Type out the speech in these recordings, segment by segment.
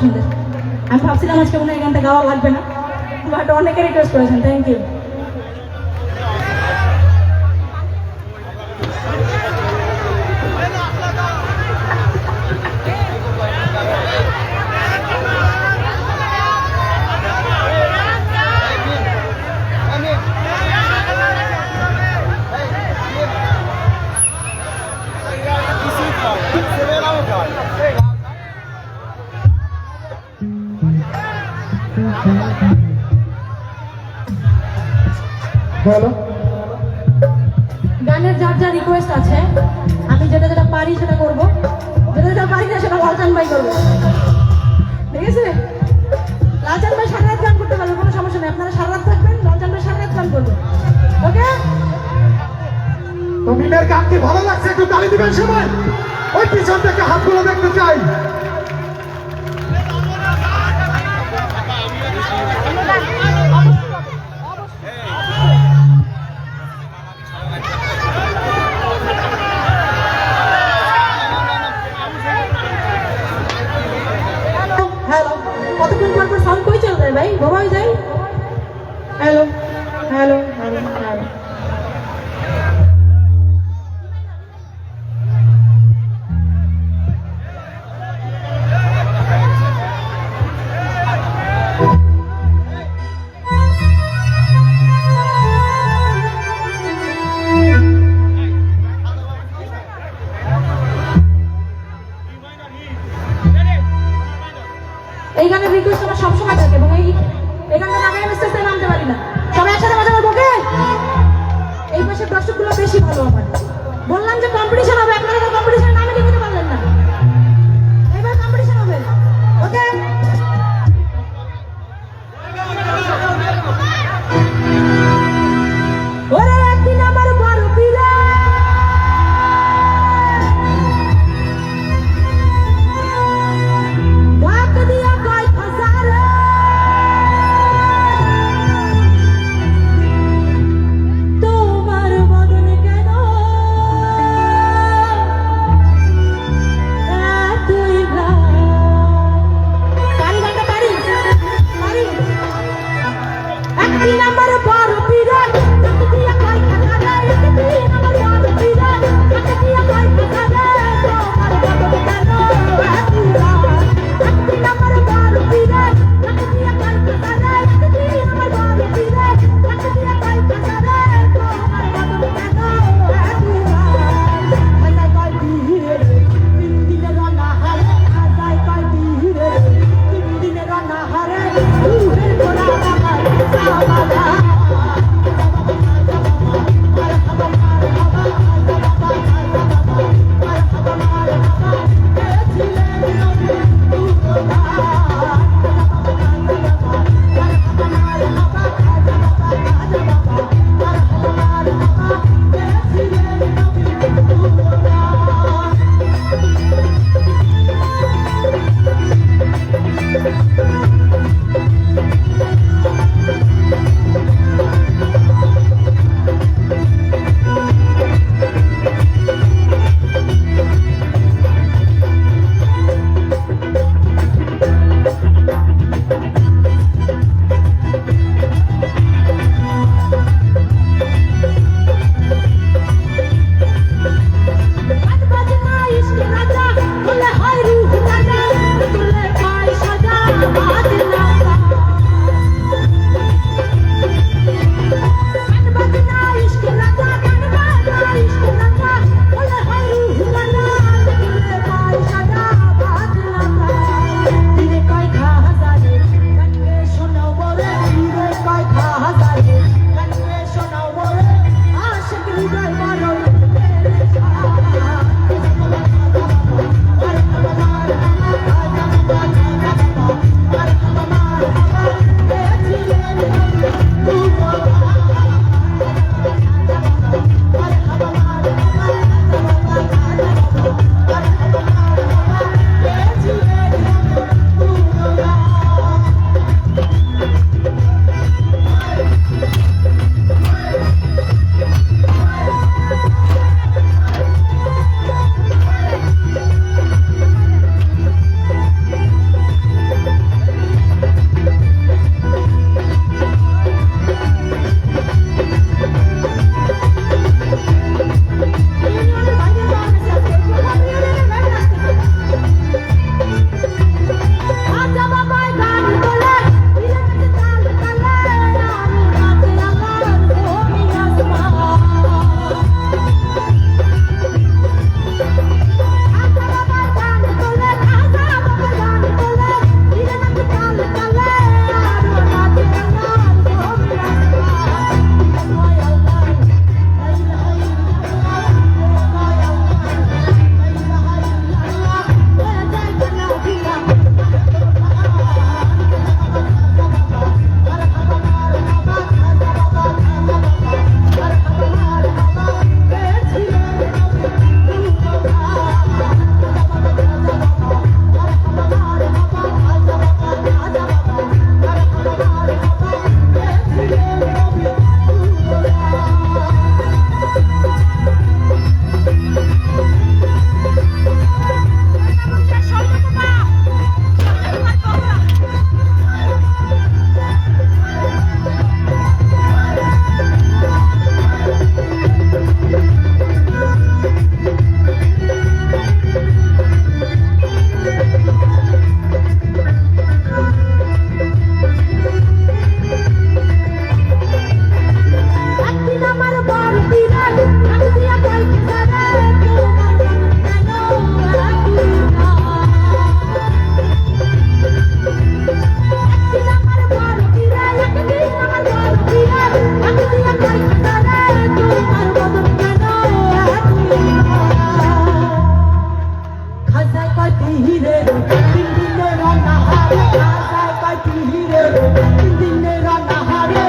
পছন্দের। আমি ভাবছিলাম আজকে মনে হয় এই গানটা গাওয়া লাগবে না, বাট অনেকে রিকোয়েস্ট করেছেন, থ্যাংক ইউ। বলো গানের যার যা রিকোয়েস্ট আছে, আমি যেটা যেটা পারি সেটা করবো, যেটা যেটা পারি না সেটা লালচান ভাই করবো, ঠিক আছে? লালচান ভাই সারা রাত গান করতে পারবে, কোনো সমস্যা নেই। আপনারা সারা রাত থাকবেন, লালচান ভাই সারা রাত গান করবে, ওকে? তো মিমের গান কি ভালো লাগছে? একটু তালি দিবেন সবাই। ওই পিছন থেকে হাতগুলো দেখতে চাই। হ্যালো, কতক্ষণ পর পর সাউন্ড কই চল যায় ভাই, বোবা হয়ে যায়। Hello hello hello hello. এই গানের রিকোয়েস্ট আমার সবসময় থাকে এবং এই গানটা না গায়ে আমি স্টেজে নামতে পারি না। সবাই একসাথে মজা করবো, ওকে? এই পাশের দর্শকগুলো বেশি ভালো আমার। বললাম যে কম্পিটিশন হবে, আপনারা তো কম্পিটিশনের নামে ঠিক হতে পারলেন না। এবার কম্পিটিশন হবে, ওকে? ওরে একদিন আমার বড় পীরে ডাক দিয়া কয় হাজারে, তোমার বদন কেন রে তিন দিনে রান্না হারে আশায় পাইতি রে তিন দিনে রান্না হারে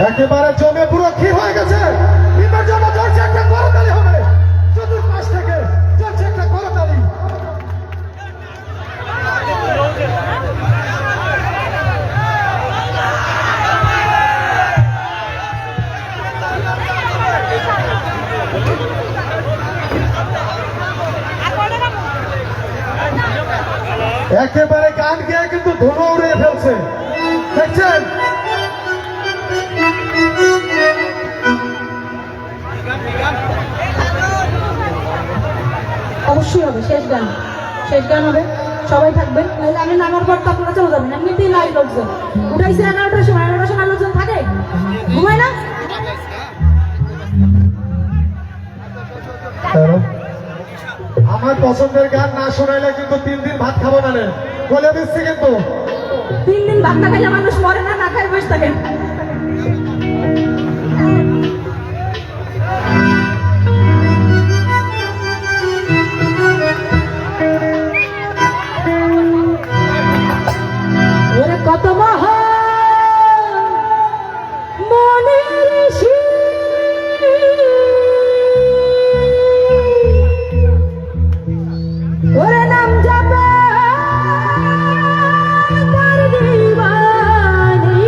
একেবারে জমে পুরো ক্ষীর হয়ে গেছে। এবার জন্য চলছে একটা করতালি হবে, চতুর্পাশ থেকে চলছে একটা করতালি। একেবারে গান গিয়ে কিন্তু ধুলো উড়িয়ে ফেলছে, দেখছেন? অবশ্যই হবে, শেষ গান হবে, সবাই থাকবেন। নাহলে আমি নামার পর তো আপনারা চলে যাবেন, এমনিতেই নাই লোকজন। উঠাইছে 11টার সময়, 11টার সময় লোকজন থাকে, ঘুমায় না। আমার পছন্দের গান না শোনাইলে কিন্তু 3 দিন ভাত খাবো না, বলে দিচ্ছি কিন্তু। 3 দিন ভাত না খাইলে মানুষ মরে না, না খাই বসে থাকেন। ওরে কত মহান মনের ওরে নাম যাবে তার দিবানি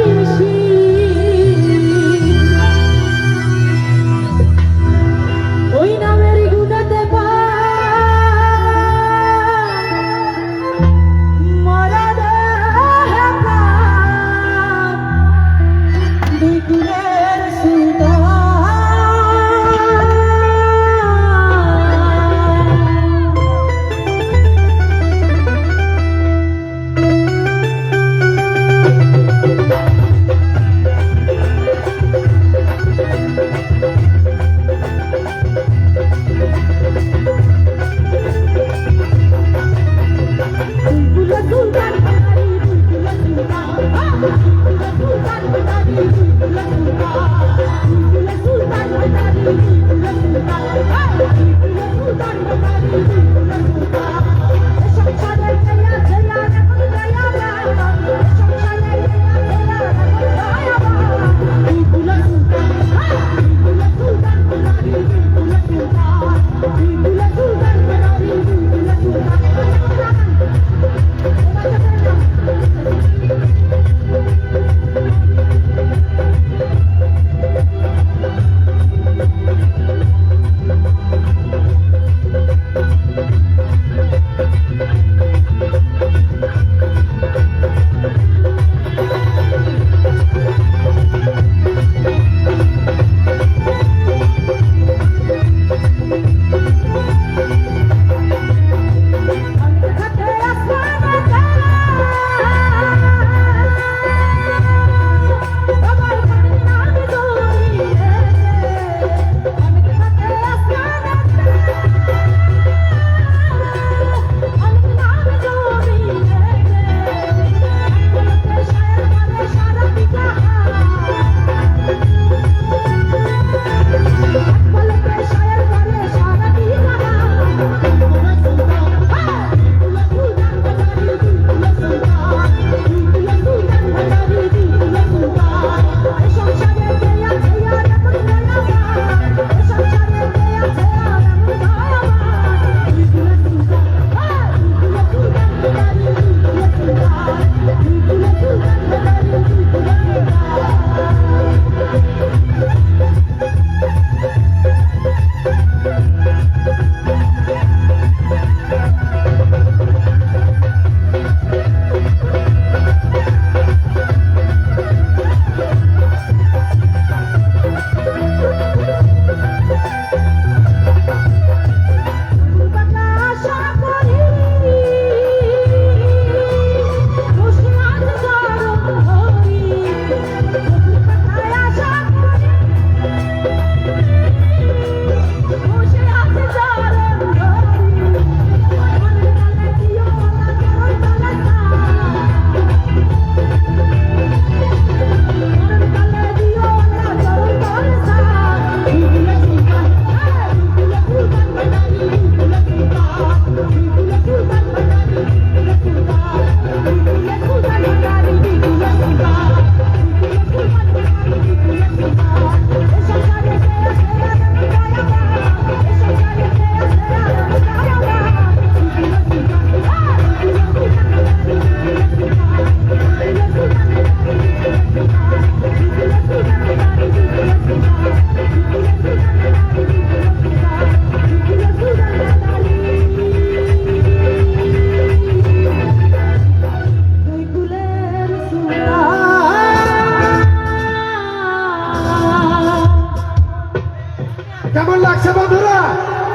লাগছে বন্ধুরা?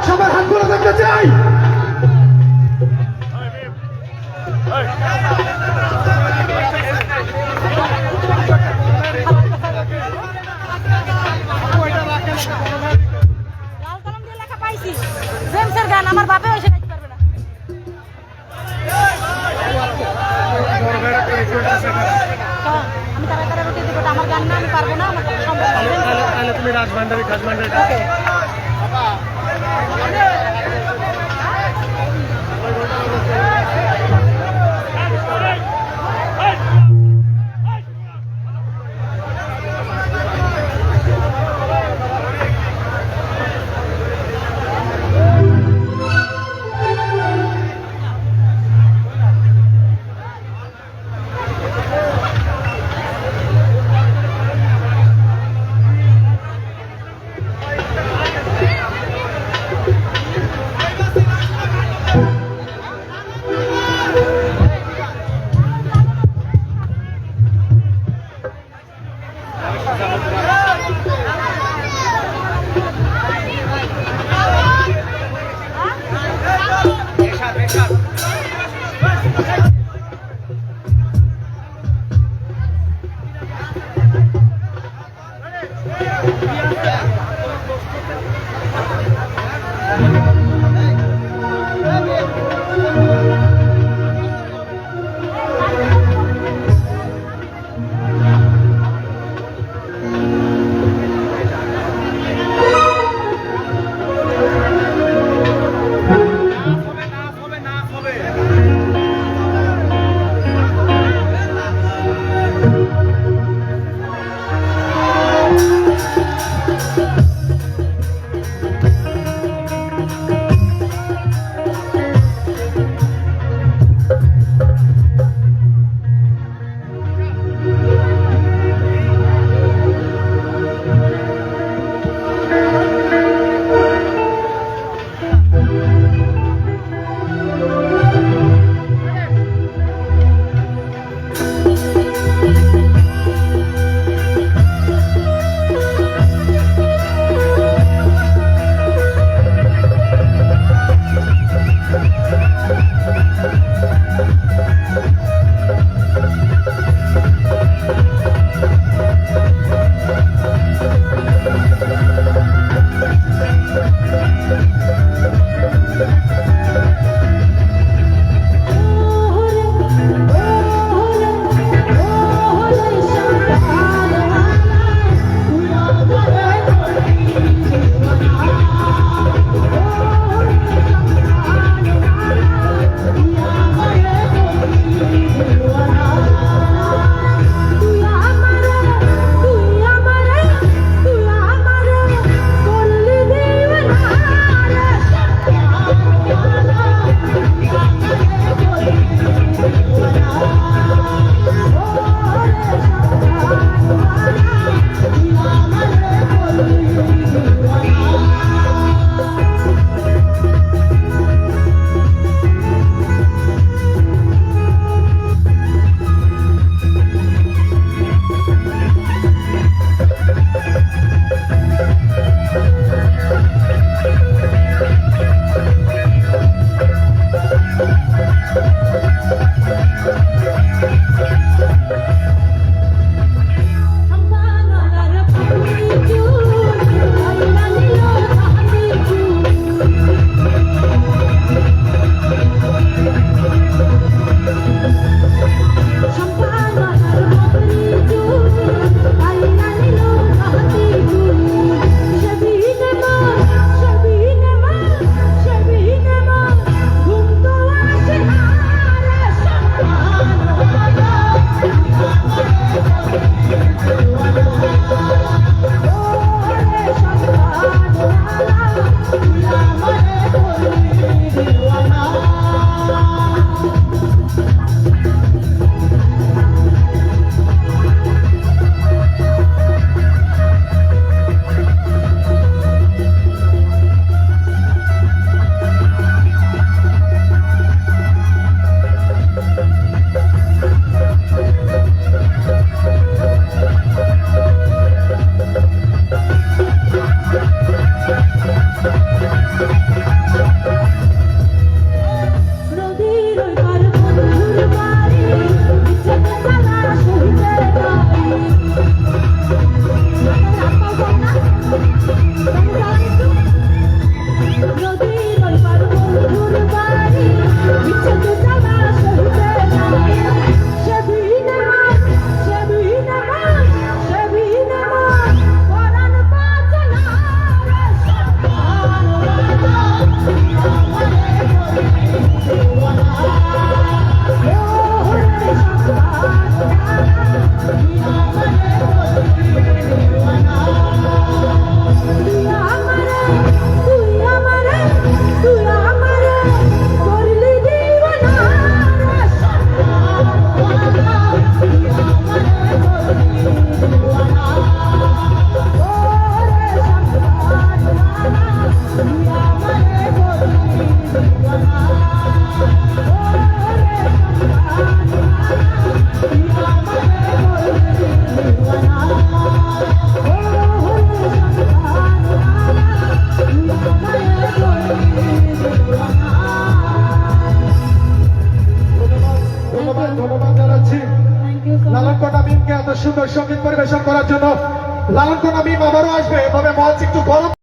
সবার হাতগুলো দেখতে চাই। লাল কলম দিয়ে লেখা পাইছি, জেমসের গান আমার বাপেও এসে গাইতে পারবে না। হ্যাঁ, আমি তারা তারা রুটি দিব, আমার গান না, আমি পারবো না, আমার পক্ষে সম্ভব না। তুমি রাজভান্ডারি ওকে। সুন্দর সঙ্গীত পরিবেশন করার জন্য লালন কোনা মিম আবারও আসবে, তবে মঞ্চ একটু গরম